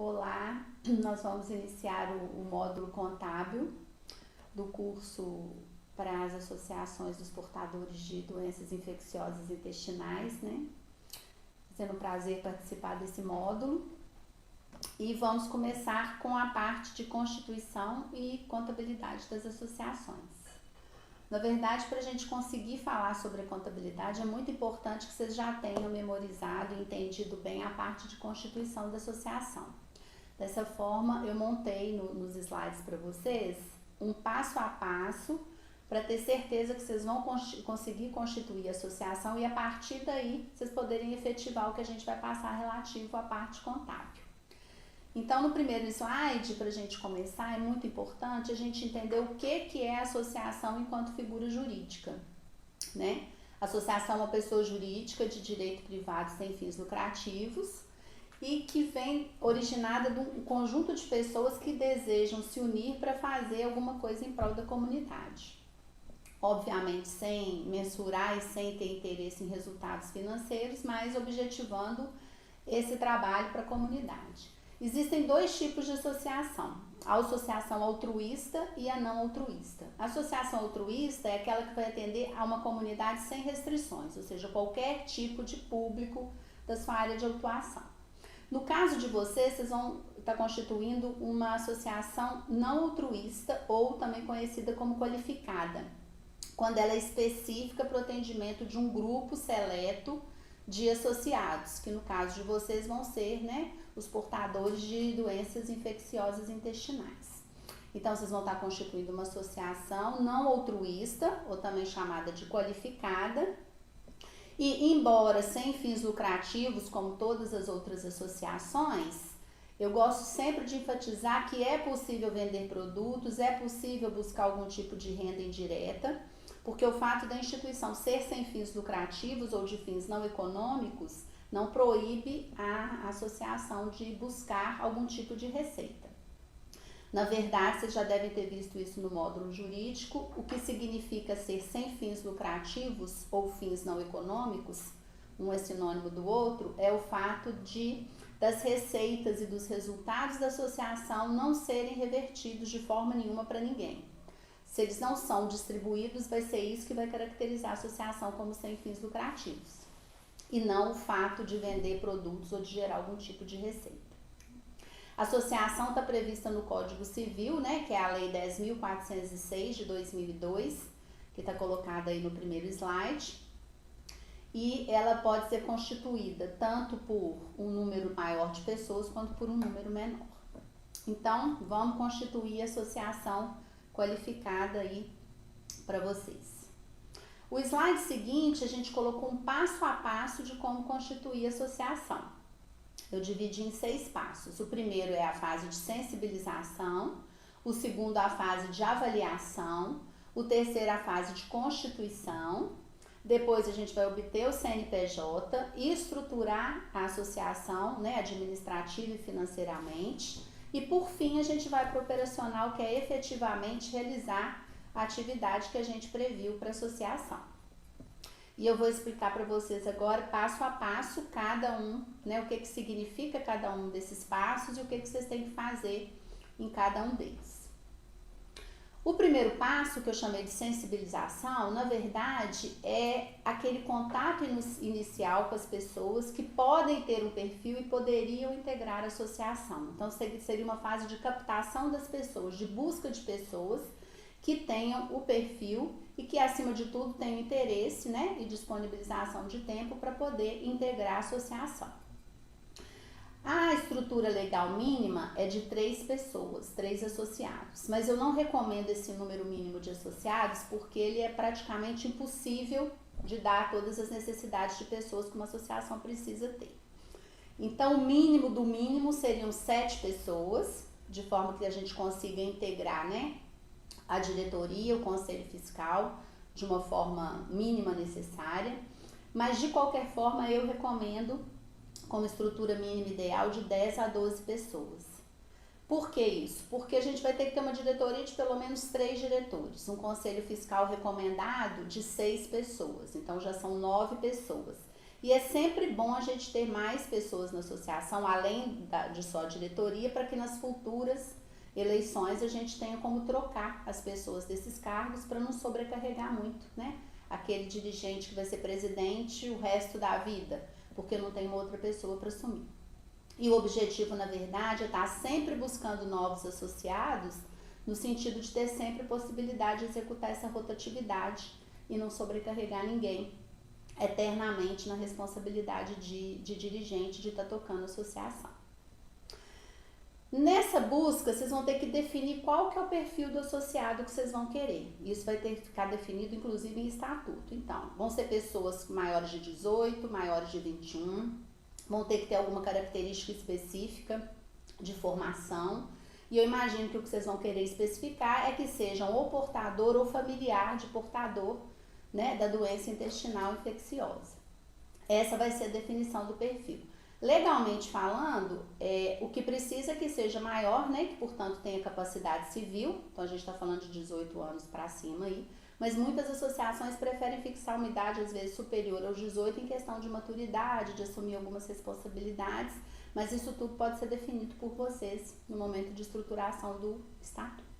Olá, nós vamos iniciar o módulo contábil do curso para as associações dos portadores de doenças infecciosas intestinais, né? Sendo um prazer participar desse módulo. E vamos começar com a parte de constituição e contabilidade das associações. Na verdade, para a gente conseguir falar sobre a contabilidade, é muito importante que vocês já tenham memorizado e entendido bem a parte de constituição da associação. Dessa forma, eu montei nos slides para vocês um passo a passo para ter certeza que vocês vão conseguir constituir a associação e a partir daí vocês poderem efetivar o que a gente vai passar relativo à parte contábil. Então, no primeiro slide, para a gente começar, é muito importante a gente entender o que é a associação enquanto figura jurídica, né? A associação é uma pessoa jurídica de direito privado sem fins lucrativos e que vem originada de um conjunto de pessoas que desejam se unir para fazer alguma coisa em prol da comunidade. Obviamente, sem mensurar e sem ter interesse em resultados financeiros, mas objetivando esse trabalho para a comunidade. Existem dois tipos de associação, a associação altruísta e a não altruísta. A associação altruísta é aquela que vai atender a uma comunidade sem restrições, ou seja, qualquer tipo de público da sua área de atuação. No caso de vocês vão estar constituindo uma associação não altruísta ou também conhecida como qualificada, quando ela é específica para o atendimento de um grupo seleto de associados, que no caso de vocês vão ser, né, os portadores de doenças infecciosas intestinais. Então, vocês vão estar constituindo uma associação não altruísta, ou também chamada de qualificada, e embora sem fins lucrativos, como todas as outras associações, eu gosto sempre de enfatizar que é possível vender produtos, é possível buscar algum tipo de renda indireta, porque o fato da instituição ser sem fins lucrativos ou de fins não econômicos não proíbe a associação de buscar algum tipo de receita. Na verdade, vocês já devem ter visto isso no módulo jurídico, o que significa ser sem fins lucrativos ou fins não econômicos, um é sinônimo do outro, é o fato das receitas e dos resultados da associação não serem revertidos de forma nenhuma para ninguém. Se eles não são distribuídos, vai ser isso que vai caracterizar a associação como sem fins lucrativos, e não o fato de vender produtos ou de gerar algum tipo de receita. A associação está prevista no Código Civil, né, que é a Lei 10.406 de 2002, que está colocada aí no primeiro slide, e ela pode ser constituída tanto por um número maior de pessoas quanto por um número menor. Então, vamos constituir a associação qualificada aí para vocês. O slide seguinte, a gente colocou um passo a passo de como constituir a associação. Eu dividi em 6 passos. O primeiro é a fase de sensibilização, o segundo a fase de avaliação, o terceiro a fase de constituição, depois a gente vai obter o CNPJ e estruturar a associação, né, administrativa e financeiramente, e por fim a gente vai para o operacional, que é efetivamente realizar a atividade que a gente previu para a associação. E eu vou explicar para vocês agora, passo a passo, cada um, né, o que significa cada um desses passos e o que vocês têm que fazer em cada um deles. O primeiro passo, que eu chamei de sensibilização, na verdade, é aquele contato inicial com as pessoas que podem ter um perfil e poderiam integrar a associação. Então, seria uma fase de captação das pessoas, de busca de pessoas que tenham o perfil e que, acima de tudo, tenham interesse, né, e disponibilização de tempo para poder integrar a associação. A estrutura legal mínima é de 3 pessoas, 3 associados, mas eu não recomendo esse número mínimo de associados porque ele é praticamente impossível de dar todas as necessidades de pessoas que uma associação precisa ter. Então, o mínimo do mínimo seriam 7 pessoas, de forma que a gente consiga integrar, né, a diretoria, o conselho fiscal, de uma forma mínima necessária, mas de qualquer forma eu recomendo como estrutura mínima ideal de 10 a 12 pessoas. Por que isso? Porque a gente vai ter que ter uma diretoria de pelo menos 3 diretores, um conselho fiscal recomendado de 6 pessoas, então já são 9 pessoas. E é sempre bom a gente ter mais pessoas na associação, além de só a diretoria, para que nas futuras eleições a gente tenha como trocar as pessoas desses cargos para não sobrecarregar muito, né? Aquele dirigente que vai ser presidente o resto da vida, porque não tem uma outra pessoa para assumir. E o objetivo, na verdade, é estar sempre buscando novos associados, no sentido de ter sempre possibilidade de executar essa rotatividade e não sobrecarregar ninguém eternamente na responsabilidade de dirigente, de estar tocando a associação. Nessa busca, vocês vão ter que definir qual que é o perfil do associado que vocês vão querer. Isso vai ter que ficar definido, inclusive, em estatuto. Então, vão ser pessoas maiores de 18, maiores de 21, vão ter que ter alguma característica específica de formação. E eu imagino que o que vocês vão querer especificar é que sejam ou portador ou familiar de portador, né, da doença intestinal infecciosa. Essa vai ser a definição do perfil. Legalmente falando, o que precisa é que seja maior, né, que portanto tenha capacidade civil, então a gente está falando de 18 anos para cima aí, mas muitas associações preferem fixar uma idade às vezes superior aos 18 em questão de maturidade, de assumir algumas responsabilidades, mas isso tudo pode ser definido por vocês no momento de estruturação do estatuto.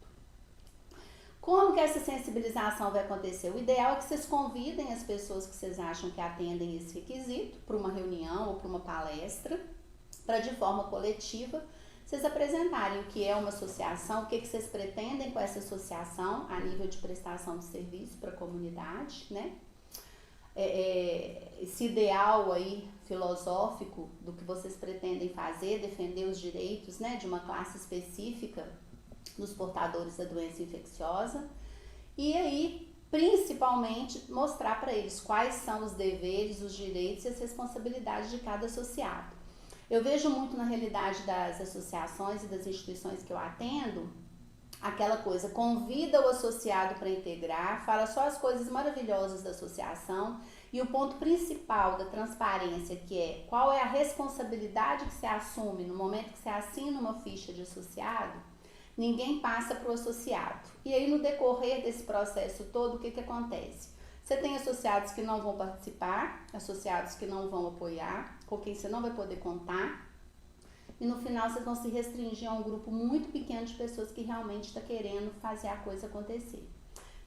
Como que essa sensibilização vai acontecer? O ideal é que vocês convidem as pessoas que vocês acham que atendem esse requisito para uma reunião ou para uma palestra, para de forma coletiva vocês apresentarem o que é uma associação, o que vocês pretendem com essa associação a nível de prestação de serviço para a comunidade, né? Esse ideal aí filosófico do que vocês pretendem fazer, defender os direitos, né, de uma classe específica dos portadores da doença infecciosa, e aí principalmente mostrar para eles quais são os deveres, os direitos e as responsabilidades de cada associado. Eu vejo muito na realidade das associações e das instituições que eu atendo, aquela coisa, convida o associado para integrar, fala só as coisas maravilhosas da associação, e o ponto principal da transparência, que é qual é a responsabilidade que você assume no momento que você assina uma ficha de associado, ninguém passa para o associado. E aí, no decorrer desse processo todo, o que acontece? Você tem associados que não vão participar, associados que não vão apoiar, com quem você não vai poder contar, e no final vocês vão se restringir a um grupo muito pequeno de pessoas que realmente está querendo fazer a coisa acontecer.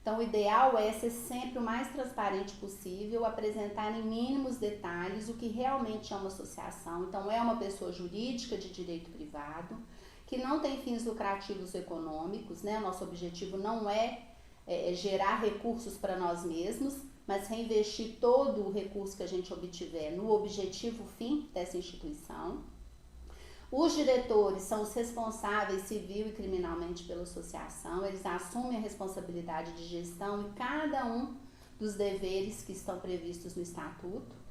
Então, o ideal é ser sempre o mais transparente possível, apresentar em mínimos detalhes o que realmente é uma associação. Então, é uma pessoa jurídica de direito privado, que não tem fins lucrativos ou econômicos, né? O nosso objetivo não é gerar recursos para nós mesmos, mas reinvestir todo o recurso que a gente obtiver no objetivo fim dessa instituição. Os diretores são os responsáveis civil e criminalmente pela associação, eles assumem a responsabilidade de gestão e cada um dos deveres que estão previstos no estatuto.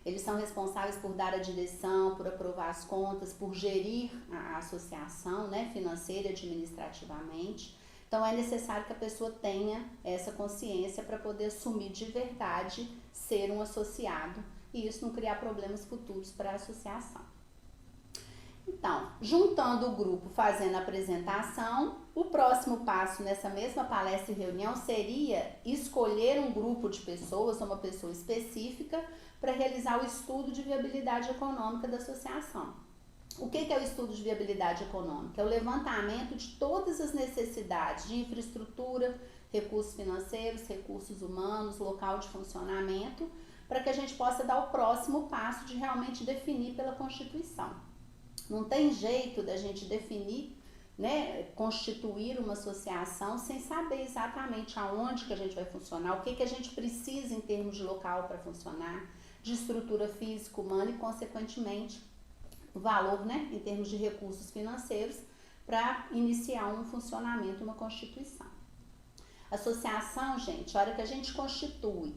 Eles são responsáveis por dar a direção, por aprovar as contas, por gerir a associação, né, financeira e administrativamente. Então, é necessário que a pessoa tenha essa consciência para poder assumir de verdade ser um associado e isso não criar problemas futuros para a associação. Então, juntando o grupo, fazendo a apresentação, o próximo passo nessa mesma palestra e reunião seria escolher um grupo de pessoas, uma pessoa específica, para realizar o estudo de viabilidade econômica da associação. O que é o estudo de viabilidade econômica? É o levantamento de todas as necessidades de infraestrutura, recursos financeiros, recursos humanos, local de funcionamento, para que a gente possa dar o próximo passo de realmente definir pela Constituição. Não tem jeito da gente definir, né, constituir uma associação sem saber exatamente aonde que a gente vai funcionar, o que a gente precisa em termos de local para funcionar, de estrutura física, humana e, consequentemente, o valor, né, em termos de recursos financeiros para iniciar um funcionamento, uma constituição. Associação, gente, a hora que a gente constitui,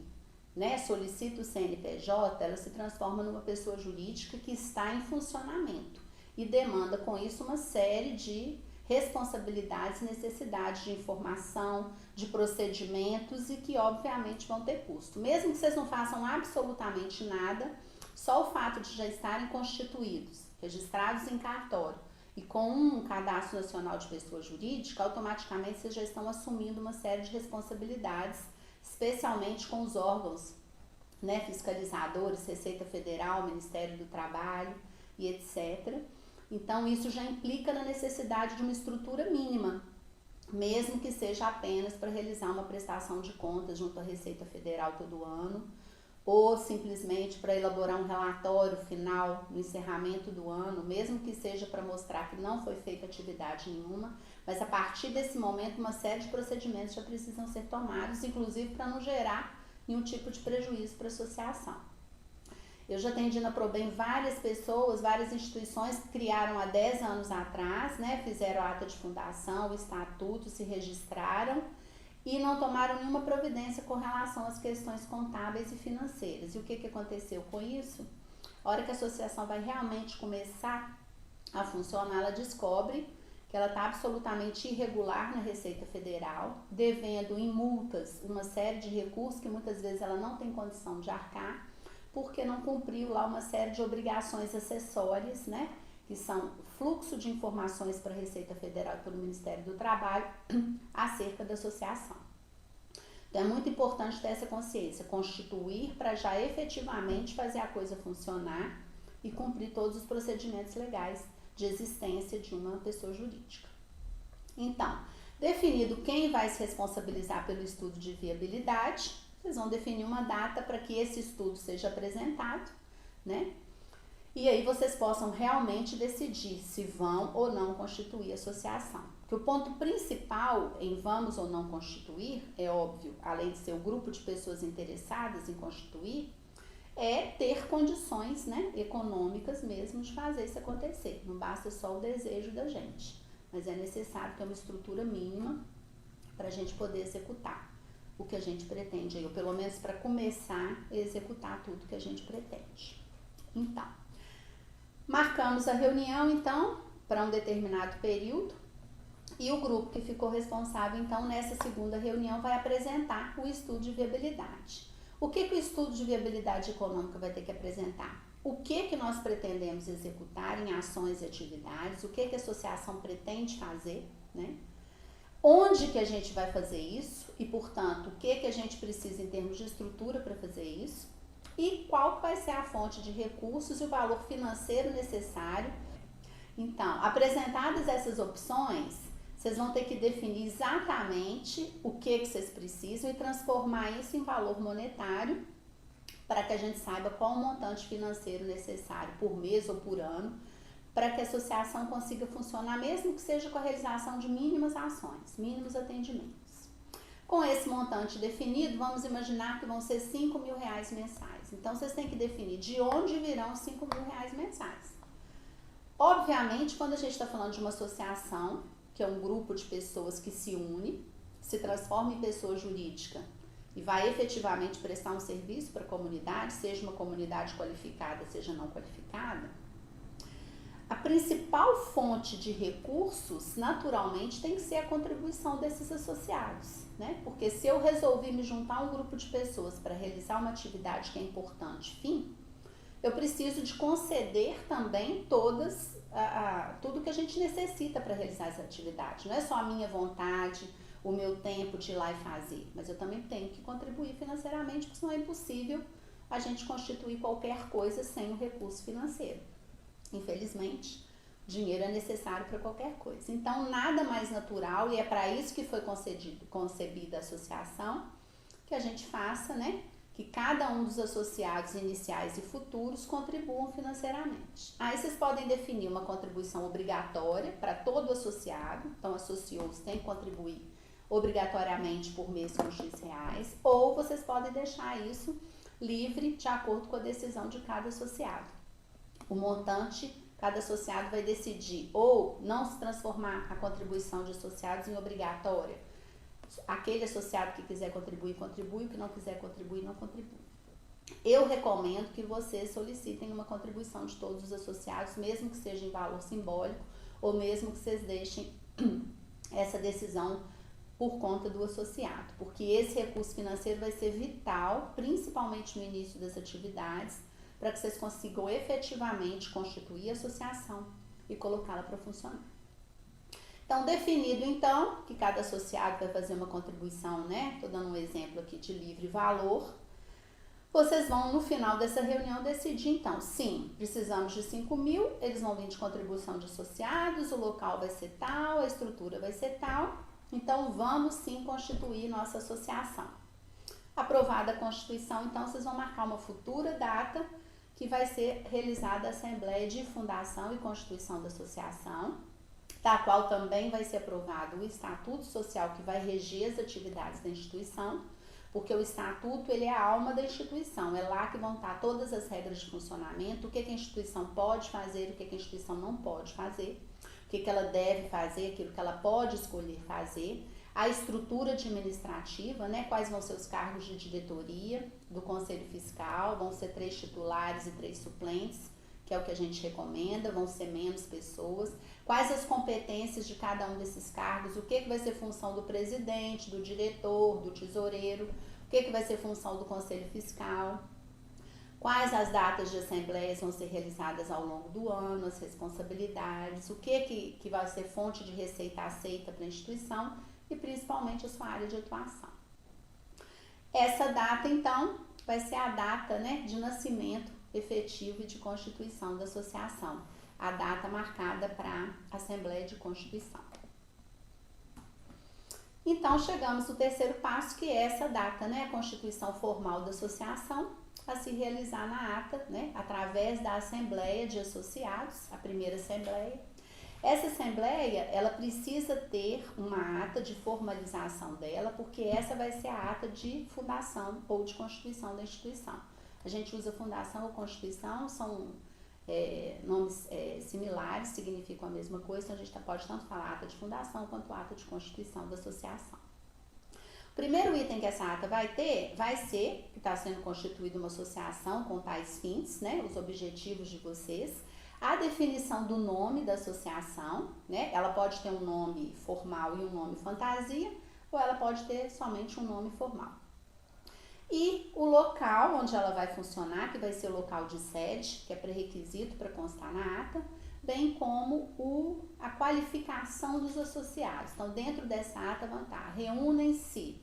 né, solicita o CNPJ, ela se transforma numa pessoa jurídica que está em funcionamento e demanda com isso uma série de responsabilidades e necessidades de informação, de procedimentos e que obviamente vão ter custo. Mesmo que vocês não façam absolutamente nada, só o fato de já estarem constituídos, registrados em cartório e com um cadastro nacional de pessoa jurídica, automaticamente vocês já estão assumindo uma série de responsabilidades, especialmente com os órgãos né, fiscalizadores, Receita Federal, Ministério do Trabalho e etc. Então, isso já implica na necessidade de uma estrutura mínima, mesmo que seja apenas para realizar uma prestação de contas junto à Receita Federal todo ano, ou simplesmente para elaborar um relatório final no encerramento do ano, mesmo que seja para mostrar que não foi feita atividade nenhuma, mas a partir desse momento uma série de procedimentos já precisam ser tomados, inclusive para não gerar nenhum tipo de prejuízo para a associação. Eu já atendi na Probem várias pessoas, várias instituições que criaram há 10 anos atrás, né, fizeram a ata de fundação, o estatuto, se registraram e não tomaram nenhuma providência com relação às questões contábeis e financeiras. E o que aconteceu com isso? A hora que a associação vai realmente começar a funcionar, ela descobre que ela está absolutamente irregular na Receita Federal, devendo em multas uma série de recursos que muitas vezes ela não tem condição de arcar, porque não cumpriu lá uma série de obrigações acessórias, né, que são fluxo de informações para a Receita Federal e para o Ministério do Trabalho acerca da associação. Então é muito importante ter essa consciência, constituir para já efetivamente fazer a coisa funcionar e cumprir todos os procedimentos legais de existência de uma pessoa jurídica. Então, definido quem vai se responsabilizar pelo estudo de viabilidade, vocês vão definir uma data para que esse estudo seja apresentado, né? E aí vocês possam realmente decidir se vão ou não constituir associação. Porque o ponto principal em vamos ou não constituir, é óbvio, além de ser o grupo de pessoas interessadas em constituir, é ter condições, né, econômicas mesmo de fazer isso acontecer. Não basta só o desejo da gente, mas é necessário ter uma estrutura mínima para a gente poder executar o que a gente pretende, ou pelo menos para começar a executar tudo que a gente pretende. Então, marcamos a reunião, então, para um determinado período, e o grupo que ficou responsável, então, nessa segunda reunião, vai apresentar o estudo de viabilidade. O que o estudo de viabilidade econômica vai ter que apresentar? O que nós pretendemos executar em ações e atividades, o que a associação pretende fazer, né? Onde que a gente vai fazer isso e, portanto, o que a gente precisa em termos de estrutura para fazer isso e qual vai ser a fonte de recursos e o valor financeiro necessário. Então, apresentadas essas opções, vocês vão ter que definir exatamente o que vocês precisam e transformar isso em valor monetário para que a gente saiba qual o montante financeiro necessário por mês ou por ano para que a associação consiga funcionar, mesmo que seja com a realização de mínimas ações, mínimos atendimentos. Com esse montante definido, vamos imaginar que vão ser R$5.000 mensais. Então, vocês têm que definir de onde virão os R$5.000 mensais. Obviamente, quando a gente está falando de uma associação, que é um grupo de pessoas que se une, se transforma em pessoa jurídica e vai efetivamente prestar um serviço para a comunidade, seja uma comunidade qualificada, seja não qualificada, a principal fonte de recursos, naturalmente, tem que ser a contribuição desses associados, né? Porque se eu resolvi me juntar a um grupo de pessoas para realizar uma atividade que é importante, fim, eu preciso de conceder também tudo que a gente necessita para realizar essa atividade. Não é só a minha vontade, o meu tempo de ir lá e fazer, mas eu também tenho que contribuir financeiramente, porque senão é impossível a gente constituir qualquer coisa sem o recurso financeiro. Infelizmente, dinheiro é necessário para qualquer coisa. Então, nada mais natural, e é para isso que foi concebida a associação, que a gente faça, né? Que cada um dos associados iniciais e futuros contribuam financeiramente. Aí vocês podem definir uma contribuição obrigatória para todo associado, então associou-se tem que contribuir obrigatoriamente por mês com X reais, ou vocês podem deixar isso livre de acordo com a decisão de cada associado. O montante, cada associado vai decidir ou não se transformar a contribuição de associados em obrigatória. Aquele associado que quiser contribuir, contribui, o que não quiser contribuir, não contribui. Eu recomendo que vocês solicitem uma contribuição de todos os associados, mesmo que seja em valor simbólico, ou mesmo que vocês deixem essa decisão por conta do associado, porque esse recurso financeiro vai ser vital, principalmente no início das atividades, para que vocês consigam efetivamente constituir a associação e colocá-la para funcionar. Então, definido então que cada associado vai fazer uma contribuição, né? Estou dando um exemplo aqui de livre valor. Vocês vão, no final dessa reunião, decidir, então, sim, precisamos de 5.000, eles vão vir de contribuição de associados, o local vai ser tal, a estrutura vai ser tal, então vamos sim constituir nossa associação. Aprovada a Constituição, então, vocês vão marcar uma futura data que vai ser realizada a Assembleia de Fundação e Constituição da Associação, da qual também vai ser aprovado o Estatuto Social que vai reger as atividades da instituição, porque o estatuto ele é a alma da instituição, é lá que vão estar todas as regras de funcionamento, o que a instituição pode fazer, o que a instituição não pode fazer, o que ela deve fazer, aquilo que ela pode escolher fazer, a estrutura administrativa, né, quais vão ser os cargos de diretoria do Conselho Fiscal, vão ser 3 titulares e 3 suplentes, que é o que a gente recomenda, vão ser menos pessoas, quais as competências de cada um desses cargos, o que vai ser função do presidente, do diretor, do tesoureiro, o que vai ser função do Conselho Fiscal, quais as datas de assembleias vão ser realizadas ao longo do ano, as responsabilidades, o que vai ser fonte de receita aceita para a instituição e principalmente a sua área de atuação. Essa data, então, vai ser a data, né, de nascimento efetivo e de constituição da associação, a data marcada para a Assembleia de Constituição. Então, chegamos no terceiro passo, que é essa data, né, a constituição formal da associação, a se realizar na ata, né, através da Assembleia de Associados, a primeira Assembleia. Essa Assembleia, ela precisa ter uma ata de formalização dela, porque essa vai ser a ata de fundação ou de constituição da instituição. A gente usa fundação ou constituição, são nomes similares, significam a mesma coisa, então a gente pode tanto falar ata de fundação quanto ata de constituição da associação. O primeiro item que essa ata vai ter, vai ser que está sendo constituída uma associação com tais fins, né, os objetivos de vocês, a definição do nome da associação, né, ela pode ter um nome formal e um nome fantasia, ou ela pode ter somente um nome formal. E o local onde ela vai funcionar, que vai ser o local de sede, que é pré-requisito para constar na ata, bem como a qualificação dos associados. Então, dentro dessa ata vão estar, reúnem-se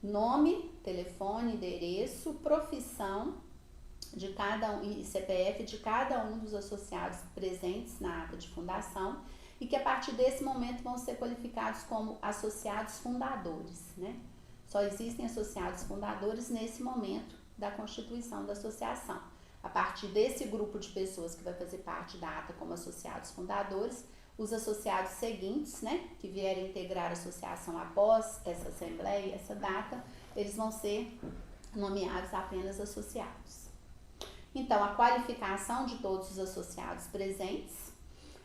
nome, telefone, endereço, profissão de cada um e CPF de cada um dos associados presentes na ata de fundação e que a partir desse momento vão ser qualificados como associados fundadores, né? Só existem associados fundadores nesse momento da constituição da associação. A partir desse grupo de pessoas que vai fazer parte da ata como associados fundadores, os associados seguintes, né, que vierem integrar a associação após essa assembleia, essa data, eles vão ser nomeados apenas associados. Então, a qualificação de todos os associados presentes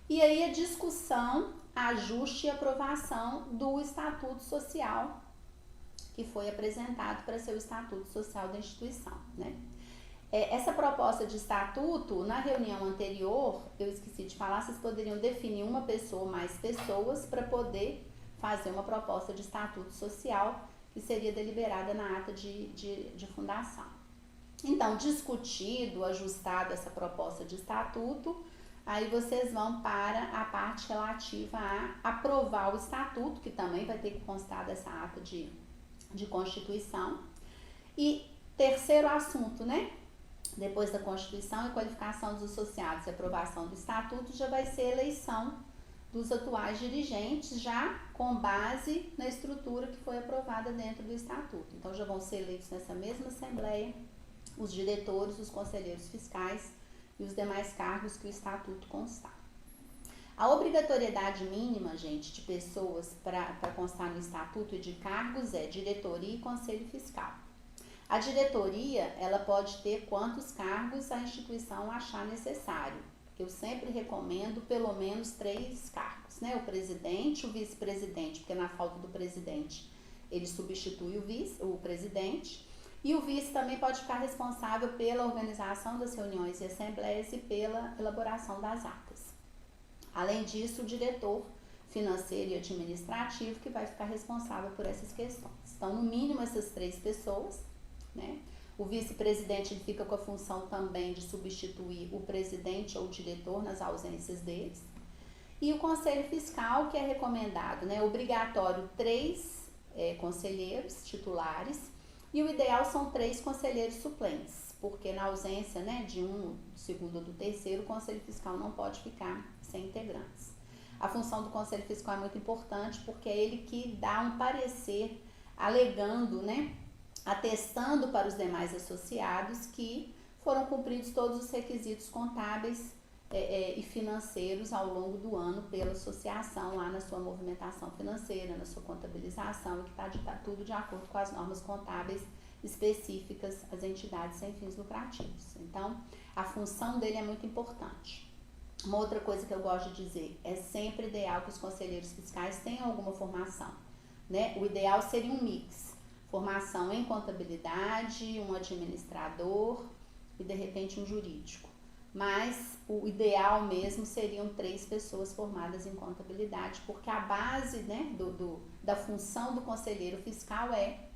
e aí a discussão, ajuste e aprovação do Estatuto Social que foi apresentado para ser o Estatuto Social da instituição, né? Essa proposta de estatuto, na reunião anterior, eu esqueci de falar, vocês poderiam definir uma pessoa ou mais pessoas para poder fazer uma proposta de estatuto social que seria deliberada na ata de fundação. Então, discutido, ajustado essa proposta de estatuto, aí vocês vão para a parte relativa a aprovar o estatuto, que também vai ter que constar dessa ata de Constituição. E terceiro assunto, né? Depois da Constituição e qualificação dos associados e aprovação do Estatuto, já vai ser a eleição dos atuais dirigentes, já com base na estrutura que foi aprovada dentro do Estatuto. Então, já vão ser eleitos nessa mesma Assembleia os diretores, os conselheiros fiscais e os demais cargos que o Estatuto constar. A obrigatoriedade mínima, gente, de pessoas para constar no Estatuto e de cargos é diretoria e conselho fiscal. A diretoria, ela pode ter quantos cargos a instituição achar necessário. Eu sempre recomendo pelo menos 3 cargos, né? O presidente, o vice-presidente, porque na falta do presidente ele substitui o presidente, e o vice também pode ficar responsável pela organização das reuniões e assembleias e pela elaboração das atas. Além disso, o diretor financeiro e administrativo que vai ficar responsável por essas questões. Então, no mínimo, essas 3 pessoas, né? O vice-presidente fica com a função também de substituir o presidente ou o diretor nas ausências deles. E o conselho fiscal, que é recomendado, né? Obrigatório 3 conselheiros titulares e o ideal são 3 conselheiros suplentes. porque na ausência, né, de um, do segundo ou do terceiro, o Conselho Fiscal não pode ficar sem integrantes. A função do Conselho Fiscal é muito importante porque é ele que dá um parecer alegando, né, atestando para os demais associados que foram cumpridos todos os requisitos contábeis e financeiros ao longo do ano pela associação lá na sua movimentação financeira, na sua contabilização, e que está tudo de acordo com as normas contábeis específicas às entidades sem fins lucrativos. Então, a função dele é muito importante. Uma outra coisa que eu gosto de dizer, é sempre ideal que os conselheiros fiscais tenham alguma formação, né? O ideal seria um mix, formação em contabilidade, um administrador e de repente um jurídico. Mas o ideal mesmo seriam 3 pessoas formadas em contabilidade, porque a base, né, da função do conselheiro fiscal é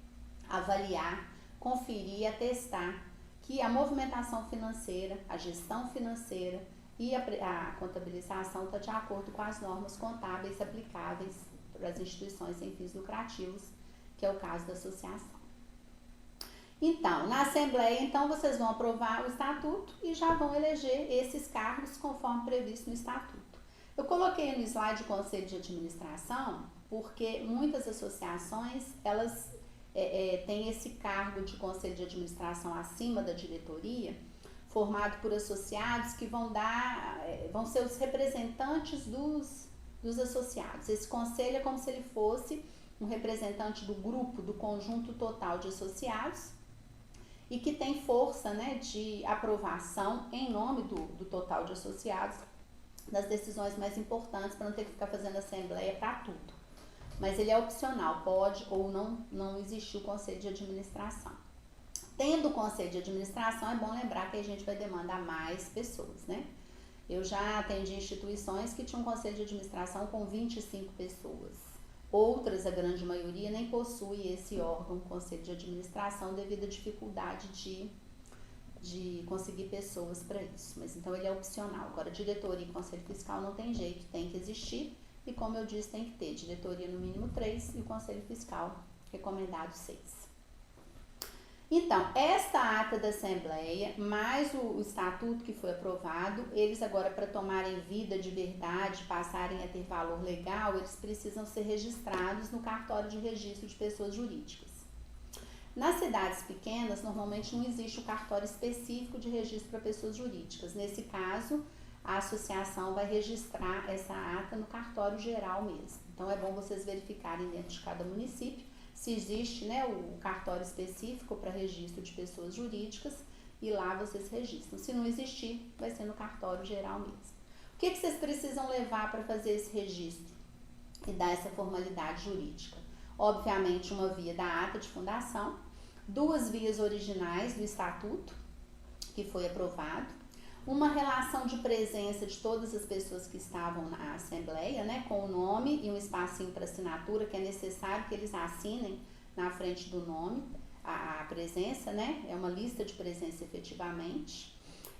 avaliar, conferir e atestar que a movimentação financeira, a gestão financeira e a contabilização está de acordo com as normas contábeis aplicáveis para as instituições sem fins lucrativos, que é o caso da associação. Então, na Assembleia, então, vocês vão aprovar o Estatuto e já vão eleger esses cargos conforme previsto no Estatuto. Eu coloquei no slide o Conselho de Administração porque muitas associações, elas têm esse cargo de Conselho de Administração acima da diretoria, formado por associados que vão ser os representantes dos associados. Esse conselho é como se ele fosse um representante do grupo, do conjunto total de associados, e que tem força, né, de aprovação em nome do total de associados das decisões mais importantes, para não ter que ficar fazendo assembleia para tudo. Mas ele é opcional, pode ou não existir o conselho de administração. Tendo o conselho de administração, é bom lembrar que a gente vai demandar mais pessoas, né? Eu já atendi instituições que tinham um conselho de administração com 25 pessoas. Outras, a grande maioria, nem possui esse órgão, conselho de administração, devido à dificuldade de conseguir pessoas para isso. Mas então ele é opcional. Agora, diretoria e conselho fiscal não tem jeito, tem que existir. E como eu disse, tem que ter diretoria no mínimo 3 e o conselho fiscal recomendado 6. Então, esta ata da Assembleia, mais o estatuto que foi aprovado, eles agora, para tomarem vida de verdade, passarem a ter valor legal, eles precisam ser registrados no cartório de registro de pessoas jurídicas. Nas cidades pequenas, normalmente não existe um cartório específico de registro para pessoas jurídicas. Nesse caso, a associação vai registrar essa ata no cartório geral mesmo. Então, é bom vocês verificarem dentro de cada município se existe, né, o cartório específico para registro de pessoas jurídicas, e lá vocês registram. Se não existir, vai ser no cartório geral mesmo. O que vocês precisam levar para fazer esse registro e dar essa formalidade jurídica? Obviamente, uma via da ata de fundação, 2 vias originais do estatuto, que foi aprovado, uma relação de presença de todas as pessoas que estavam na Assembleia, né, com o nome e um espacinho para assinatura, que é necessário que eles assinem na frente do nome, a presença, né, é uma lista de presença efetivamente,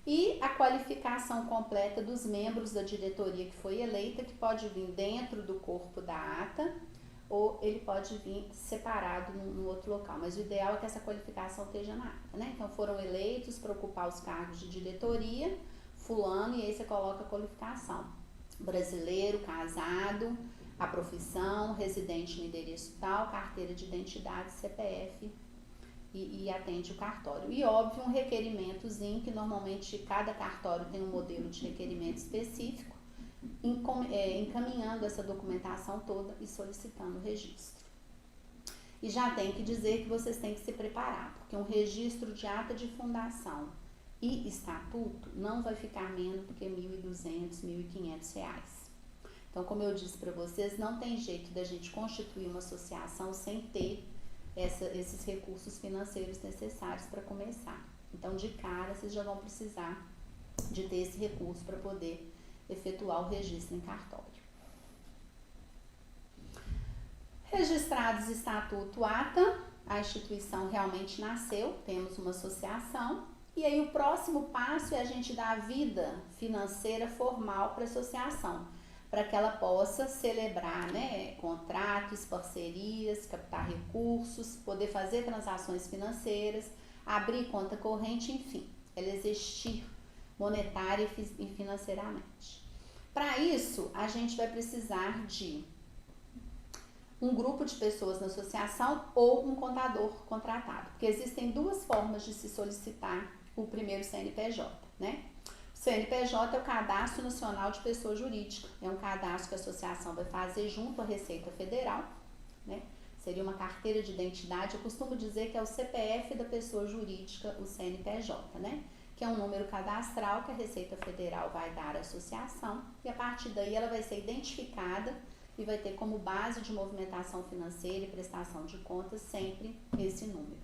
e a qualificação completa dos membros da diretoria que foi eleita, que pode vir dentro do corpo da ata, ou ele pode vir separado num outro local, mas o ideal é que essa qualificação esteja na ata, né? Então, foram eleitos para ocupar os cargos de diretoria, fulano, e aí você coloca a qualificação. Brasileiro, casado, a profissão, residente no endereço tal, carteira de identidade, CPF, e atende o cartório. E, óbvio, um requerimentozinho, que normalmente cada cartório tem um modelo de requerimento específico, encaminhando essa documentação toda e solicitando o registro. E já tem que dizer que vocês têm que se preparar, porque um registro de ata de fundação e estatuto não vai ficar menos do que R$ 1.200, R$ 1.500. Então, como eu disse para vocês, não tem jeito da gente constituir uma associação sem ter esses recursos financeiros necessários para começar. Então, de cara, vocês já vão precisar de ter esse recurso para poder efetuar o registro em cartório. Registrados estatuto, ata, a instituição realmente nasceu, temos uma associação, e aí o próximo passo é a gente dar a vida financeira formal para a associação, para que ela possa celebrar, né, contratos, parcerias, captar recursos, poder fazer transações financeiras, abrir conta corrente, enfim, ela existir monetária e financeiramente. Para isso, a gente vai precisar de um grupo de pessoas na associação ou um contador contratado, porque existem duas formas de se solicitar o primeiro CNPJ, né? O CNPJ é o Cadastro Nacional de Pessoa Jurídica, é um cadastro que a associação vai fazer junto à Receita Federal, né? Seria uma carteira de identidade, eu costumo dizer que é o CPF da pessoa jurídica, o CNPJ, né? Que é um número cadastral que a Receita Federal vai dar à associação e a partir daí ela vai ser identificada e vai ter como base de movimentação financeira e prestação de contas sempre esse número.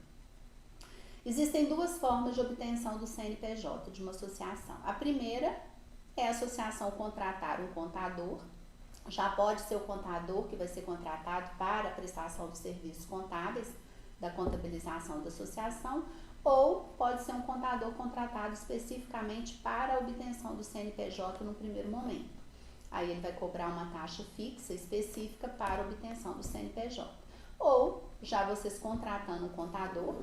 Existem duas formas de obtenção do CNPJ de uma associação. A primeira é a associação contratar um contador. Já pode ser o contador que vai ser contratado para a prestação de serviços contábeis da contabilização da associação, ou pode ser um contador contratado especificamente para a obtenção do CNPJ no primeiro momento. Aí ele vai cobrar uma taxa fixa específica para a obtenção do CNPJ. Ou, já vocês contratando um contador,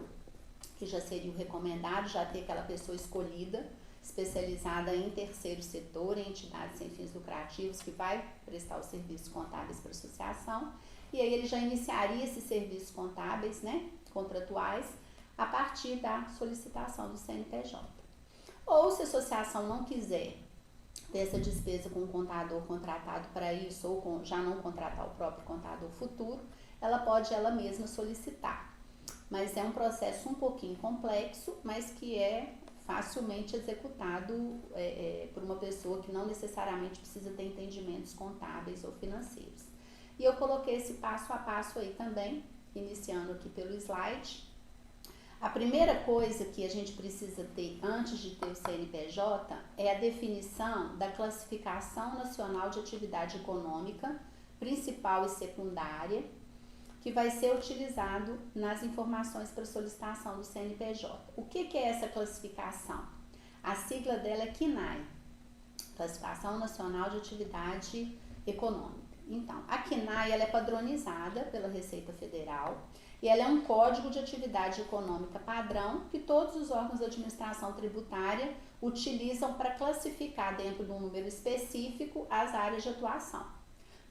que já seria o recomendado, já ter aquela pessoa escolhida, especializada em terceiro setor, em entidades sem fins lucrativos, que vai prestar os serviços contábeis para a associação, e aí ele já iniciaria esses serviços contábeis, né, contratuais, a partir da solicitação do CNPJ. Ou se a associação não quiser ter essa despesa com um contador contratado para isso, ou já não contratar o próprio contador futuro, ela pode ela mesma solicitar. Mas é um processo um pouquinho complexo, mas que é facilmente executado por uma pessoa que não necessariamente precisa ter entendimentos contábeis ou financeiros. E eu coloquei esse passo a passo aí também, iniciando aqui pelo slide. A primeira coisa que a gente precisa ter antes de ter o CNPJ é a definição da classificação nacional de atividade econômica, principal e secundária, que vai ser utilizado nas informações para solicitação do CNPJ. O que é essa classificação? A sigla dela é CNAE, Classificação Nacional de Atividade Econômica. Então, a CNAE ela é padronizada pela Receita Federal e ela é um código de atividade econômica padrão que todos os órgãos de administração tributária utilizam para classificar dentro de um número específico as áreas de atuação.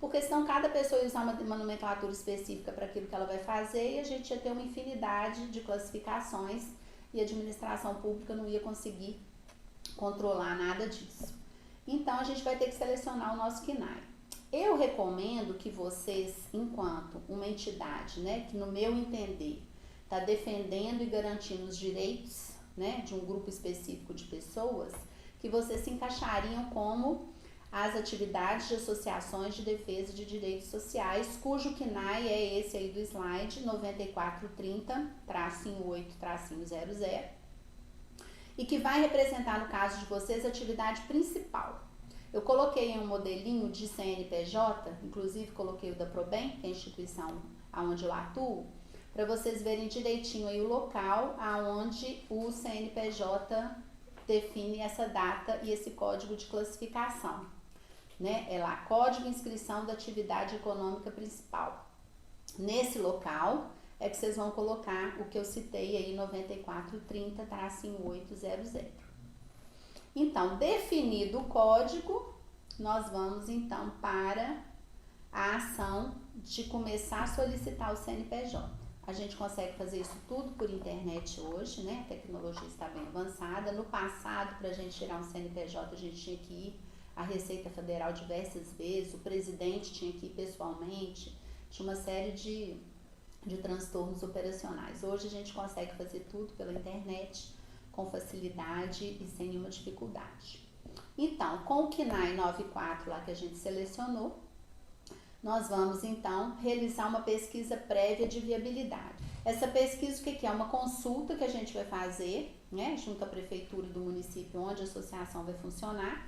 Porque senão cada pessoa ia usar uma nomenclatura específica para aquilo que ela vai fazer e a gente ia ter uma infinidade de classificações e a administração pública não ia conseguir controlar nada disso. Então, a gente vai ter que selecionar o nosso CNAE. Eu recomendo que vocês, enquanto uma entidade, né, que no meu entender está defendendo e garantindo os direitos, né, de um grupo específico de pessoas, que vocês se encaixariam como as atividades de associações de defesa de direitos sociais, cujo CNAE é esse aí do slide, 9430-8-00, e que vai representar, no caso de vocês, a atividade principal. Eu coloquei em um modelinho de CNPJ, inclusive coloquei o da Probem, que é a instituição onde eu atuo, para vocês verem direitinho aí o local aonde o CNPJ define essa data e esse código de classificação. Né? É lá, Código de Inscrição da Atividade Econômica Principal. Nesse local é que vocês vão colocar o que eu citei aí, 9430-800. Então, definido o código, nós vamos então para a ação de começar a solicitar o CNPJ. A gente consegue fazer isso tudo por internet hoje, né? A tecnologia está bem avançada. No passado, para a gente tirar um CNPJ, a gente tinha que ir à Receita Federal diversas vezes, o presidente tinha que ir pessoalmente, tinha uma série de transtornos operacionais. Hoje a gente consegue fazer tudo pela internet, com facilidade e sem nenhuma dificuldade. Então, com o CNAE 94 lá que a gente selecionou, nós vamos então realizar uma pesquisa prévia de viabilidade. Essa pesquisa, o que é? Uma consulta que a gente vai fazer, né, junto à prefeitura do município onde a associação vai funcionar,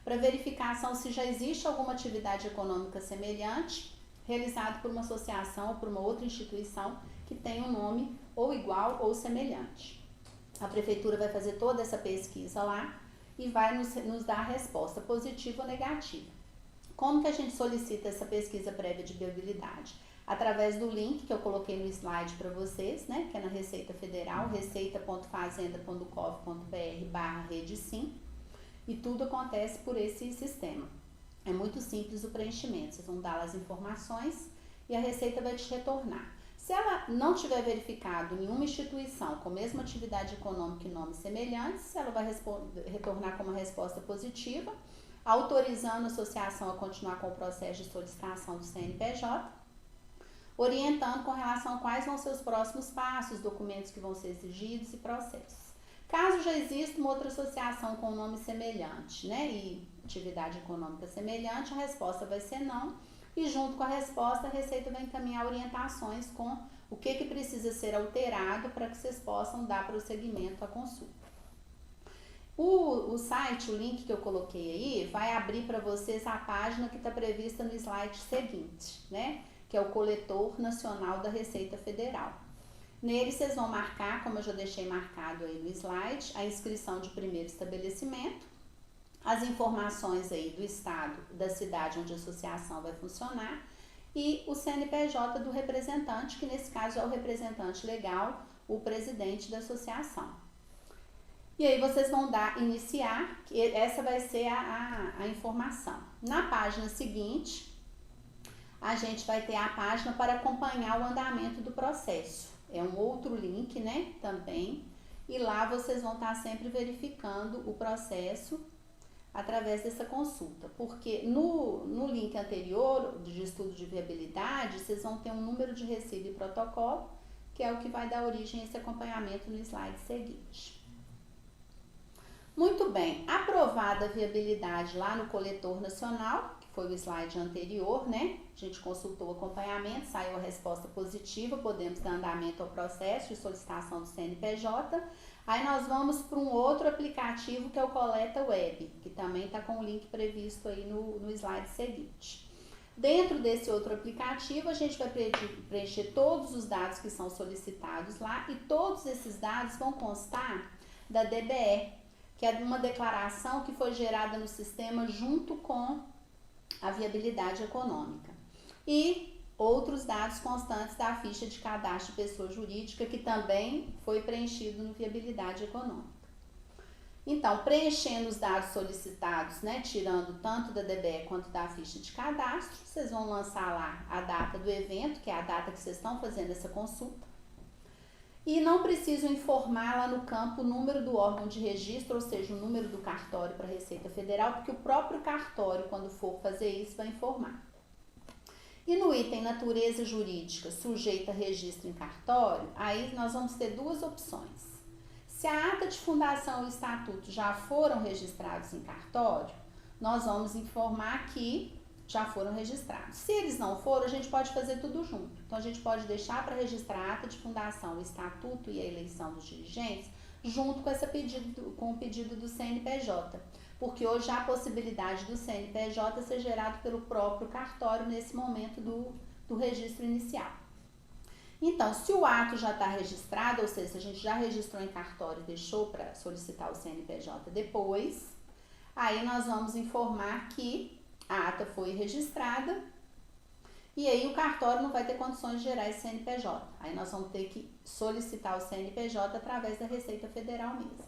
para verificação se já existe alguma atividade econômica semelhante, realizada por uma associação ou por uma outra instituição que tenha um nome ou igual ou semelhante. A prefeitura vai fazer toda essa pesquisa lá e vai nos dar a resposta positiva ou negativa. Como que a gente solicita essa pesquisa prévia de viabilidade? Através do link que eu coloquei no slide para vocês, né, que é na Receita Federal, receita.fazenda.gov.br/redesim, e tudo acontece por esse sistema. É muito simples o preenchimento, vocês vão dar as informações e a Receita vai te retornar. Se ela não tiver verificado nenhuma instituição com a mesma atividade econômica e nomes semelhantes, ela vai retornar com uma resposta positiva, autorizando a associação a continuar com o processo de solicitação do CNPJ, orientando com relação a quais vão ser os próximos passos, documentos que vão ser exigidos e processos. Caso já exista uma outra associação com nome semelhante, né, e atividade econômica semelhante, a resposta vai ser não, e junto com a resposta, a Receita vai encaminhar orientações com o que precisa ser alterado para que vocês possam dar prosseguimento à consulta. O site, o link que eu coloquei aí, vai abrir para vocês a página que está prevista no slide seguinte, né, que é o Coletor Nacional da Receita Federal. Nele vocês vão marcar, como eu já deixei marcado aí no slide, a inscrição de primeiro estabelecimento, as informações aí do estado, da cidade onde a associação vai funcionar e o CNPJ do representante, que nesse caso é o representante legal, o presidente da associação. E aí vocês vão dar iniciar, que essa vai ser a informação. Na página seguinte, a gente vai ter a página para acompanhar o andamento do processo. É um outro link, né, também, e lá vocês vão estar sempre verificando o processo através dessa consulta, porque no link anterior de estudo de viabilidade, vocês vão ter um número de recibo e protocolo, que é o que vai dar origem a esse acompanhamento no slide seguinte. Muito bem, aprovada a viabilidade lá no Coletor Nacional, que foi o slide anterior, né? A gente consultou o acompanhamento, saiu a resposta positiva, podemos dar andamento ao processo de solicitação do CNPJ. Aí nós vamos para um outro aplicativo que é o Coleta Web, que também está com o link previsto aí no slide seguinte. Dentro desse outro aplicativo, a gente vai preencher todos os dados que são solicitados lá e todos esses dados vão constar da DBE, que é uma declaração que foi gerada no sistema junto com a viabilidade econômica. E outros dados constantes da ficha de cadastro de pessoa jurídica, que também foi preenchido no viabilidade econômica. Então, preenchendo os dados solicitados, né, tirando tanto da DBE quanto da ficha de cadastro, vocês vão lançar lá a data do evento, que é a data que vocês estão fazendo essa consulta. E não precisam informar lá no campo o número do órgão de registro, ou seja, o número do cartório para a Receita Federal, porque o próprio cartório, quando for fazer isso, vai informar. E no item natureza jurídica sujeita a registro em cartório, aí nós vamos ter duas opções. Se a ata de fundação e o estatuto já foram registrados em cartório, nós vamos informar que já foram registrados. Se eles não foram, a gente pode fazer tudo junto. Então, a gente pode deixar para registrar a ata de fundação, o estatuto e a eleição dos dirigentes, junto com o pedido do CNPJ. Porque hoje há a possibilidade do CNPJ ser gerado pelo próprio cartório nesse momento do registro inicial. Então, se o ato já está registrado, ou seja, se a gente já registrou em cartório e deixou para solicitar o CNPJ depois, aí nós vamos informar que a ata foi registrada e aí o cartório não vai ter condições de gerar esse CNPJ. Aí nós vamos ter que solicitar o CNPJ através da Receita Federal mesmo.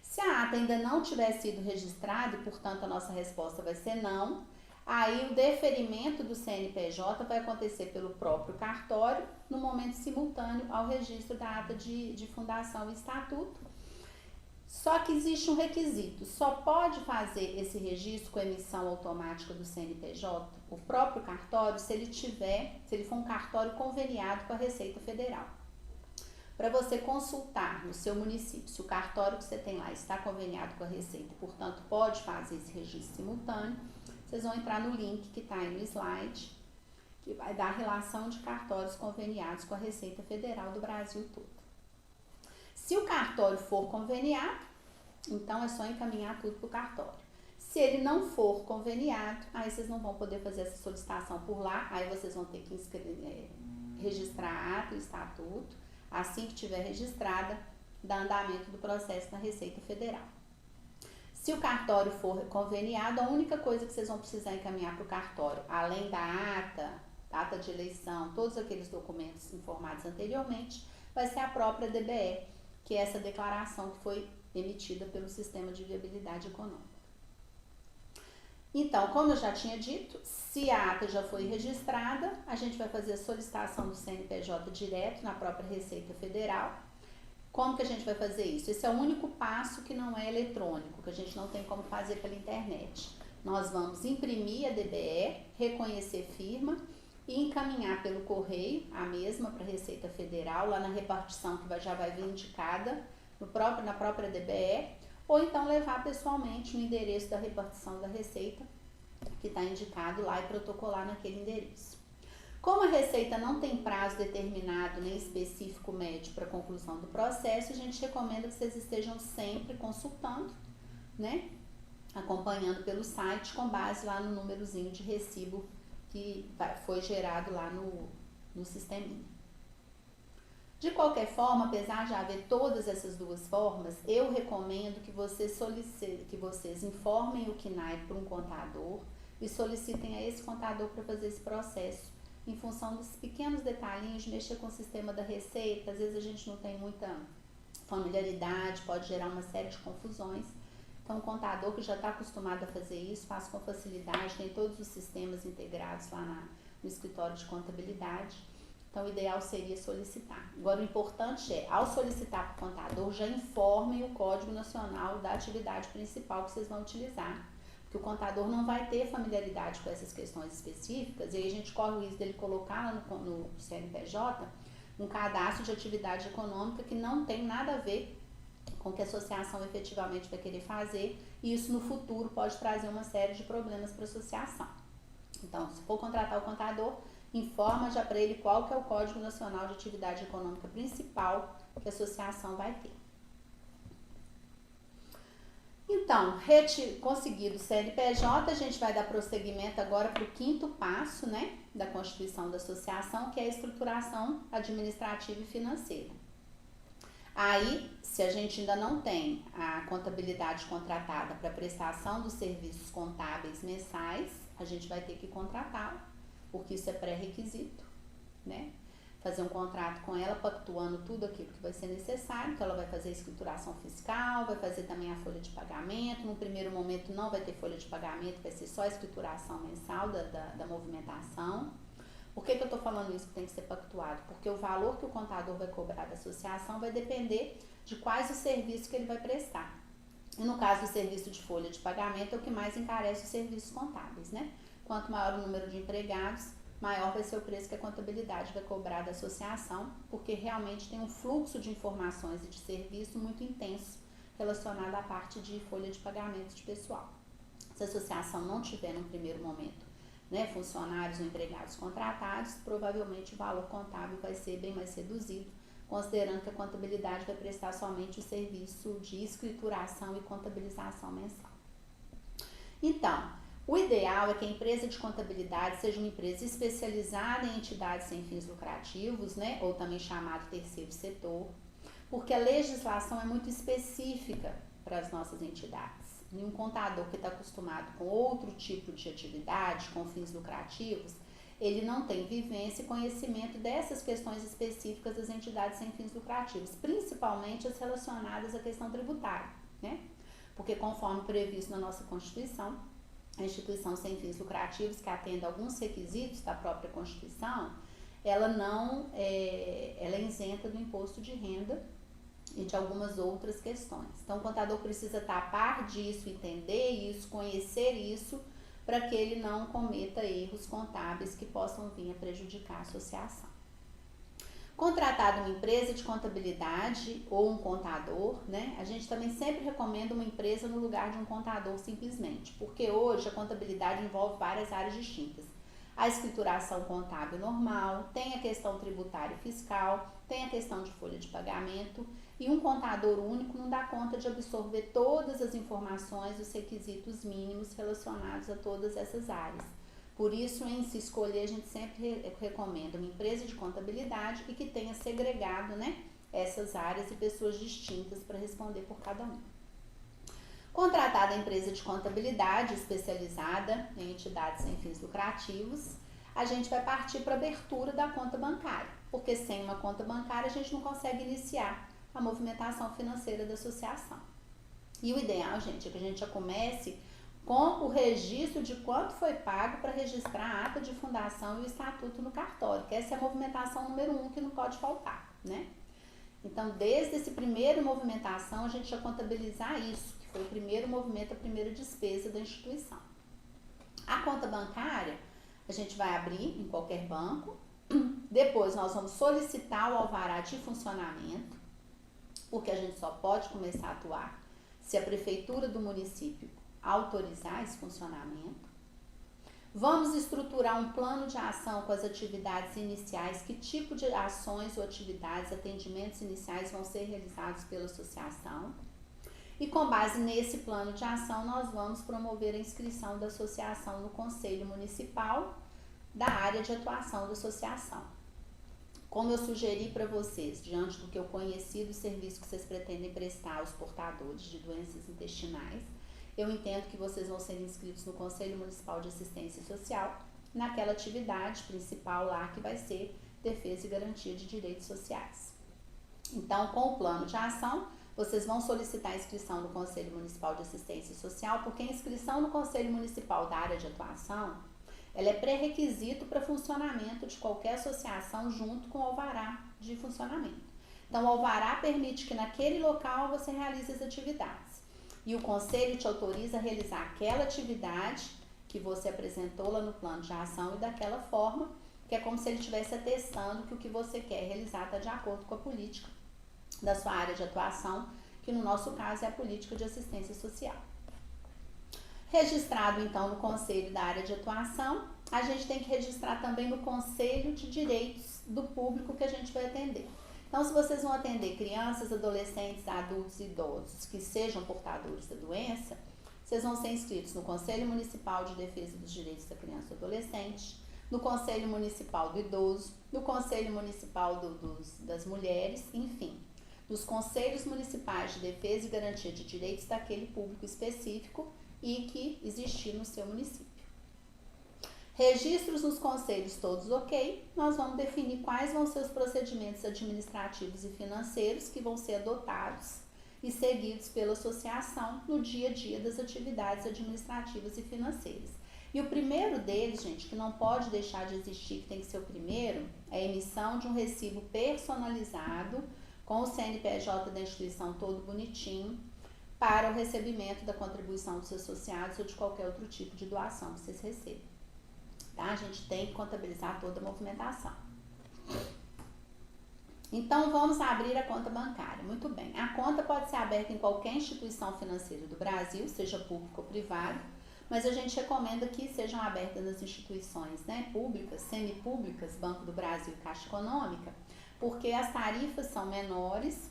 Se a ata ainda não tiver sido registrada e, portanto, a nossa resposta vai ser não, aí o deferimento do CNPJ vai acontecer pelo próprio cartório no momento simultâneo ao registro da ata de fundação e estatuto. Só que existe um requisito, só pode fazer esse registro com emissão automática do CNPJ, o próprio cartório, se ele for um cartório conveniado com a Receita Federal. Para você consultar no seu município se o cartório que você tem lá está conveniado com a Receita, portanto pode fazer esse registro simultâneo, vocês vão entrar no link que está aí no slide, que vai dar a relação de cartórios conveniados com a Receita Federal do Brasil todo. Se o cartório for conveniado, então é só encaminhar tudo para o cartório. Se ele não for conveniado, aí vocês não vão poder fazer essa solicitação por lá, aí vocês vão ter que registrar a ata e o estatuto. Assim que tiver registrada, dá andamento do processo na Receita Federal. Se o cartório for conveniado, a única coisa que vocês vão precisar encaminhar para o cartório, além da ata de eleição, todos aqueles documentos informados anteriormente, vai ser a própria DBE, que é essa declaração que foi emitida pelo Sistema de Viabilidade Econômica. Então, como eu já tinha dito, se a ata já foi registrada, a gente vai fazer a solicitação do CNPJ direto na própria Receita Federal. Como que a gente vai fazer isso? Esse é o único passo que não é eletrônico, que a gente não tem como fazer pela internet. Nós vamos imprimir a DBE, reconhecer firma e encaminhar pelo correio a mesma para a Receita Federal, lá na repartição que já vai vir indicada na própria DBE, ou então levar pessoalmente no endereço da repartição da Receita, que está indicado lá, e protocolar naquele endereço. Como a Receita não tem prazo determinado nem específico médio para conclusão do processo, a gente recomenda que vocês estejam sempre consultando, né? Acompanhando pelo site com base lá no númerozinho de recibo que foi gerado lá no sisteminha. De qualquer forma, apesar de haver todas essas duas formas, eu recomendo que vocês informem o CNAE para um contador e solicitem a esse contador para fazer esse processo, em função dos pequenos detalhinhos de mexer com o sistema da Receita. Às vezes a gente não tem muita familiaridade, pode gerar uma série de confusões. Então, o contador que já está acostumado a fazer isso, faz com facilidade, tem todos os sistemas integrados lá no escritório de contabilidade. Então, o ideal seria solicitar. Agora, o importante é, ao solicitar para o contador, já informem o Código Nacional da atividade principal que vocês vão utilizar. Que o contador não vai ter familiaridade com essas questões específicas, e aí a gente corre o risco dele colocar lá no CNPJ um cadastro de atividade econômica que não tem nada a ver com o que a associação efetivamente vai querer fazer, e isso no futuro pode trazer uma série de problemas para a associação. Então, se for contratar o contador, informa já para ele qual que é o Código Nacional de Atividade Econômica principal que a associação vai ter. Então, conseguido o CNPJ, a gente vai dar prosseguimento agora para o quinto passo, né, da constituição da associação, que é a estruturação administrativa e financeira. Aí, se a gente ainda não tem a contabilidade contratada para prestação dos serviços contábeis mensais, a gente vai ter que contratá-la, porque isso é pré-requisito, né? Fazer um contrato com ela, pactuando tudo aquilo que vai ser necessário. Então, ela vai fazer a escrituração fiscal, vai fazer também a folha de pagamento. No primeiro momento não vai ter folha de pagamento, vai ser só a escrituração mensal da movimentação. Por que eu estou falando isso que tem que ser pactuado? Porque o valor que o contador vai cobrar da associação vai depender de quais os serviços que ele vai prestar. E no caso do serviço de folha de pagamento é o que mais encarece os serviços contábeis, né? Quanto maior o número de empregados, maior vai ser o preço que a contabilidade vai cobrar da associação, porque realmente tem um fluxo de informações e de serviço muito intenso relacionado à parte de folha de pagamento de pessoal. Se a associação não tiver, no primeiro momento, né, funcionários ou empregados contratados, provavelmente o valor contábil vai ser bem mais reduzido, considerando que a contabilidade vai prestar somente o serviço de escrituração e contabilização mensal. Então, o ideal é que a empresa de contabilidade seja uma empresa especializada em entidades sem fins lucrativos, né, ou também chamado terceiro setor, porque a legislação é muito específica para as nossas entidades. E um contador que está acostumado com outro tipo de atividade, com fins lucrativos, ele não tem vivência e conhecimento dessas questões específicas das entidades sem fins lucrativos, principalmente as relacionadas à questão tributária, né? Porque conforme previsto na nossa Constituição, a instituição sem fins lucrativos que atende a alguns requisitos da própria Constituição, ela é isenta do imposto de renda e de algumas outras questões. Então, o contador precisa estar a par disso, entender isso, conhecer isso, para que ele não cometa erros contábeis que possam vir a prejudicar a associação. Contratado uma empresa de contabilidade ou um contador, né? A gente também sempre recomenda uma empresa no lugar de um contador simplesmente, porque hoje a contabilidade envolve várias áreas distintas. A escrituração contábil normal, tem a questão tributária e fiscal, tem a questão de folha de pagamento, e um contador único não dá conta de absorver todas as informações, os requisitos mínimos relacionados a todas essas áreas. Por isso, em se escolher, a gente sempre recomenda uma empresa de contabilidade e que tenha segregado, né, essas áreas e pessoas distintas para responder por cada uma. Contratada a empresa de contabilidade especializada em entidades sem fins lucrativos, a gente vai partir para a abertura da conta bancária, porque sem uma conta bancária a gente não consegue iniciar a movimentação financeira da associação. E o ideal, gente, é que a gente já comece com o registro de quanto foi pago para registrar a ata de fundação e o estatuto no cartório, que essa é a movimentação número 1 que não pode faltar, né? Então, desde esse primeiro movimentação, a gente já contabilizar isso, que foi o primeiro movimento, a primeira despesa da instituição. A conta bancária, a gente vai abrir em qualquer banco, depois nós vamos solicitar o alvará de funcionamento, porque a gente só pode começar a atuar se a prefeitura do município autorizar esse funcionamento. Vamos estruturar um plano de ação com as atividades iniciais, que tipo de ações ou atividades, atendimentos iniciais vão ser realizados pela associação. E com base nesse plano de ação, nós vamos promover a inscrição da associação no Conselho Municipal da área de atuação da associação. Como eu sugeri para vocês, diante do que eu conheci do serviço que vocês pretendem prestar aos portadores de doenças intestinais, eu entendo que vocês vão ser inscritos no Conselho Municipal de Assistência Social, naquela atividade principal lá que vai ser defesa e garantia de direitos sociais. Então, com o plano de ação, vocês vão solicitar a inscrição no Conselho Municipal de Assistência Social, porque a inscrição no Conselho Municipal da área de atuação, ela é pré-requisito para funcionamento de qualquer associação junto com o alvará de funcionamento. Então, o alvará permite que naquele local você realize as atividades. E o conselho te autoriza a realizar aquela atividade que você apresentou lá no plano de ação e daquela forma, que é como se ele estivesse atestando que o que você quer realizar está de acordo com a política da sua área de atuação, que no nosso caso é a política de assistência social. Registrado então no conselho da área de atuação, a gente tem que registrar também no conselho de direitos do público que a gente vai atender. Então, se vocês vão atender crianças, adolescentes, adultos e idosos que sejam portadores da doença, vocês vão ser inscritos no Conselho Municipal de Defesa dos Direitos da Criança e do Adolescente, no Conselho Municipal do Idoso, no Conselho Municipal das Mulheres, enfim, nos Conselhos Municipais de Defesa e Garantia de Direitos daquele público específico e que existir no seu município. Registros nos conselhos todos ok, nós vamos definir quais vão ser os procedimentos administrativos e financeiros que vão ser adotados e seguidos pela associação no dia a dia das atividades administrativas e financeiras. E o primeiro deles, gente, que não pode deixar de existir, que tem que ser o primeiro, é a emissão de um recibo personalizado com o CNPJ da instituição todo bonitinho para o recebimento da contribuição dos associados ou de qualquer outro tipo de doação que vocês recebam. Tá? A gente tem que contabilizar toda a movimentação. Então, vamos abrir a conta bancária. Muito bem. A conta pode ser aberta em qualquer instituição financeira do Brasil, seja pública ou privada, mas a gente recomenda que sejam abertas nas instituições, né, públicas, semipúblicas, Banco do Brasil e Caixa Econômica, porque as tarifas são menores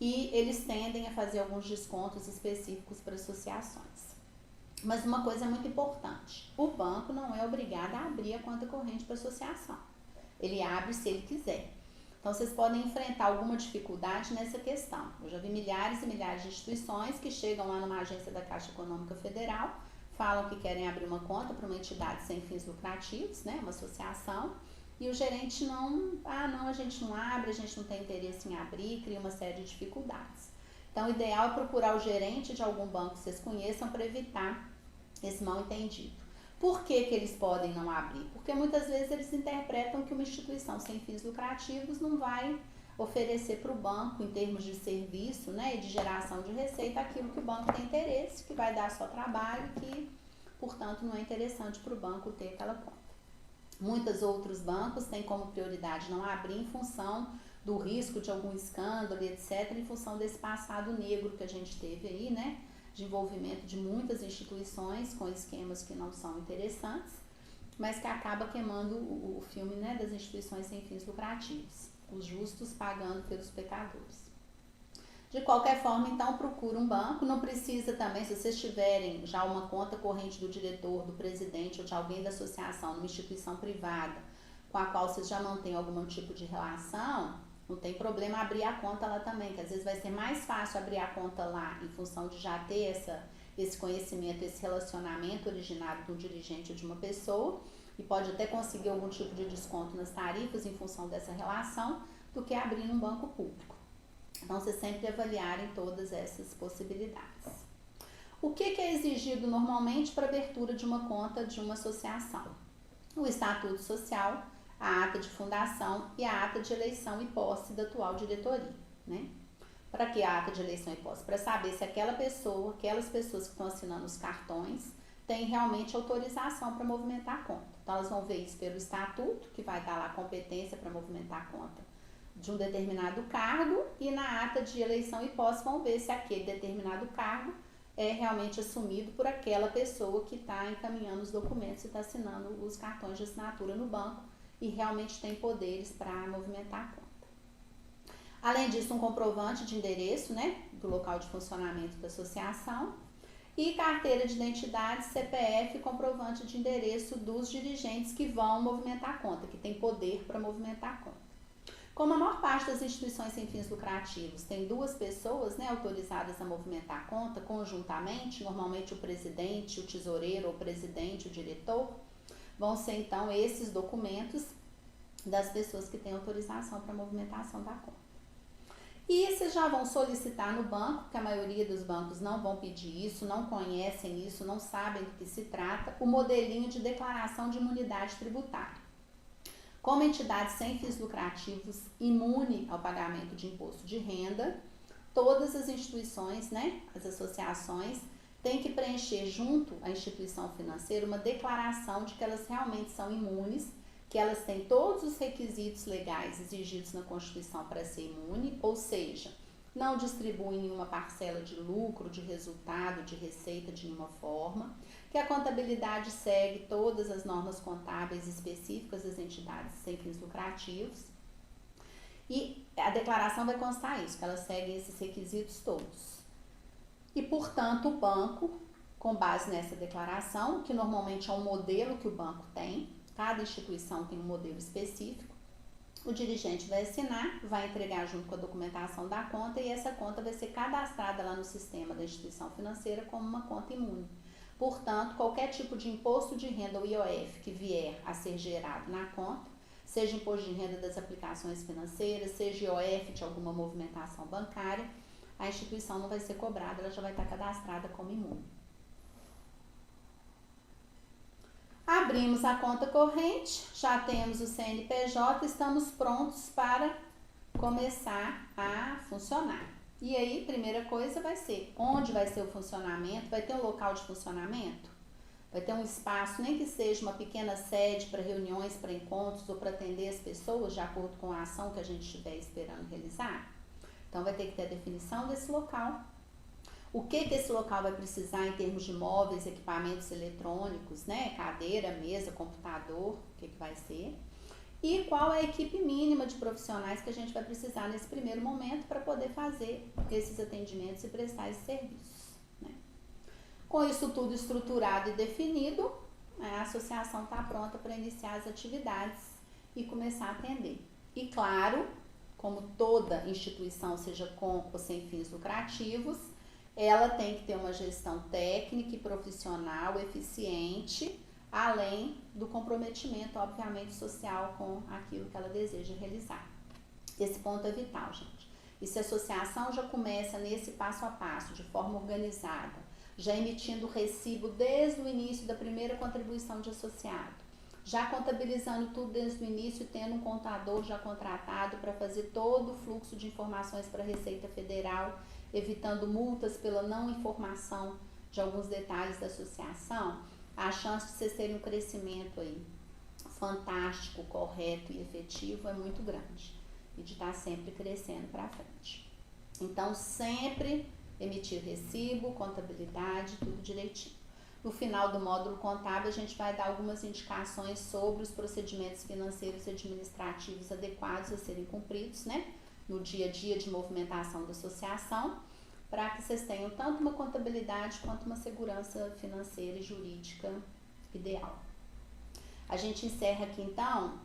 e eles tendem a fazer alguns descontos específicos para associações. Mas uma coisa muito importante, o banco não é obrigado a abrir a conta corrente para a associação. Ele abre se ele quiser. Então, vocês podem enfrentar alguma dificuldade nessa questão. Eu já vi milhares e milhares de instituições que chegam lá numa agência da Caixa Econômica Federal, falam que querem abrir uma conta para uma entidade sem fins lucrativos, né, uma associação, e o gerente não, a gente não abre, a gente não tem interesse em abrir, cria uma série de dificuldades. Então, o ideal é procurar o gerente de algum banco que vocês conheçam para evitar esse mal entendido. Por que que eles podem não abrir? Porque muitas vezes eles interpretam que uma instituição sem fins lucrativos não vai oferecer para o banco, em termos de serviço, né, e de geração de receita, aquilo que o banco tem interesse, que vai dar só trabalho, que, portanto, não é interessante para o banco ter aquela conta. Muitos outros bancos têm como prioridade não abrir em função do risco de algum escândalo, etc., em função desse passado negro que a gente teve aí, né, de envolvimento de muitas instituições com esquemas que não são interessantes, mas que acaba queimando o filme, né, das instituições sem fins lucrativos, os justos pagando pelos pecadores. De qualquer forma, então, procura um banco. Não precisa também, se vocês tiverem já uma conta corrente do diretor, do presidente ou de alguém da associação, numa instituição privada, com a qual vocês já mantêm algum tipo de relação, Não tem problema abrir a conta lá também, que às vezes vai ser mais fácil abrir a conta lá em função de já ter esse conhecimento, esse relacionamento originado do dirigente ou de uma pessoa, e pode até conseguir algum tipo de desconto nas tarifas em função dessa relação, do que abrir num banco público. Então, vocês sempre avaliarem todas essas possibilidades. O que é exigido normalmente para abertura de uma conta de uma associação? O estatuto social, a ata de fundação e a ata de eleição e posse da atual diretoria, né? Para que a ata de eleição e posse? Para saber se aquelas pessoas que estão assinando os cartões têm realmente autorização para movimentar a conta. Então, elas vão ver isso pelo estatuto, que vai dar lá competência para movimentar a conta de um determinado cargo, e na ata de eleição e posse vão ver se aquele determinado cargo é realmente assumido por aquela pessoa que está encaminhando os documentos e está assinando os cartões de assinatura no banco e realmente tem poderes para movimentar a conta. Além disso, um comprovante de endereço, né, do local de funcionamento da associação, e carteira de identidade, CPF e comprovante de endereço dos dirigentes que vão movimentar a conta, que tem poder para movimentar a conta. Como a maior parte das instituições sem fins lucrativos tem 2 pessoas, né, autorizadas a movimentar a conta conjuntamente, normalmente o presidente, o tesoureiro, ou o presidente, o diretor, vão ser então esses documentos das pessoas que têm autorização para movimentação da conta. E vocês já vão solicitar no banco, porque a maioria dos bancos não vão pedir isso, não conhecem isso, não sabem do que se trata, o modelinho de declaração de imunidade tributária. Como entidade sem fins lucrativos imune ao pagamento de imposto de renda, todas as instituições, né, as associações, têm que preencher junto à instituição financeira uma declaração de que elas realmente são imunes, que elas têm todos os requisitos legais exigidos na Constituição para ser imune, ou seja, não distribuem nenhuma parcela de lucro, de resultado, de receita de nenhuma forma, que a contabilidade segue todas as normas contábeis específicas das entidades sem fins lucrativos, e a declaração vai constar isso, que ela segue esses requisitos todos. E, portanto, o banco, com base nessa declaração, que normalmente é um modelo que o banco tem, cada instituição tem um modelo específico, o dirigente vai assinar, vai entregar junto com a documentação da conta, e essa conta vai ser cadastrada lá no sistema da instituição financeira como uma conta imune. Portanto, qualquer tipo de imposto de renda ou IOF que vier a ser gerado na conta, seja imposto de renda das aplicações financeiras, seja IOF de alguma movimentação bancária, a instituição não vai ser cobrada, ela já vai estar cadastrada como imune. Abrimos a conta corrente, já temos o CNPJ, estamos prontos para começar a funcionar. E aí, primeira coisa vai ser, onde vai ser o funcionamento? Vai ter um local de funcionamento? Vai ter um espaço, nem que seja uma pequena sede para reuniões, para encontros ou para atender as pessoas de acordo com a ação que a gente estiver esperando realizar? Então, vai ter que ter a definição desse local. O que esse local vai precisar em termos de móveis, equipamentos eletrônicos, né? Cadeira, mesa, computador, o que vai ser? E qual é a equipe mínima de profissionais que a gente vai precisar nesse primeiro momento para poder fazer esses atendimentos e prestar esses serviços, né? Com isso tudo estruturado e definido, a associação está pronta para iniciar as atividades e começar a atender. E claro, como toda instituição, seja com ou sem fins lucrativos, ela tem que ter uma gestão técnica e profissional eficiente, além do comprometimento, obviamente, social com aquilo que ela deseja realizar. Esse ponto é vital, gente. E se a associação já começa nesse passo a passo, de forma organizada, já emitindo recibo desde o início da primeira contribuição de associado, já contabilizando tudo desde o início, tendo um contador já contratado para fazer todo o fluxo de informações para a Receita Federal, evitando multas pela não informação de alguns detalhes da associação, a chance de vocês terem um crescimento aí fantástico, correto e efetivo é muito grande, e de estar sempre crescendo para frente. Então, sempre emitir recibo, contabilidade, tudo direitinho. No final do módulo contábil, a gente vai dar algumas indicações sobre os procedimentos financeiros e administrativos adequados a serem cumpridos, né, no dia a dia de movimentação da associação, para que vocês tenham tanto uma contabilidade quanto uma segurança financeira e jurídica ideal. A gente encerra aqui, então,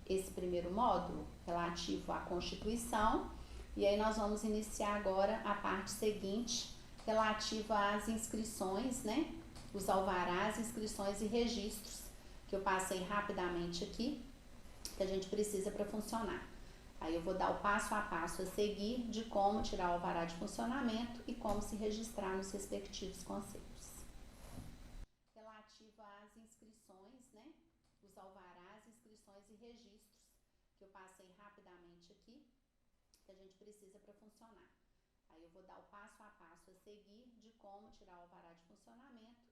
esse primeiro módulo relativo à Constituição, e aí nós vamos iniciar agora a parte seguinte relativa às inscrições, né? Os alvarás, inscrições e registros, que eu passei rapidamente aqui, que a gente precisa para funcionar. Aí eu vou dar o passo a passo a seguir de como tirar o alvará de funcionamento e como se registrar nos respectivos conselhos. Relativo às inscrições, né? Os alvarás, inscrições e registros, que eu passei rapidamente aqui, que a gente precisa para funcionar. Aí eu vou dar o passo a passo a seguir de como tirar o alvará de funcionamento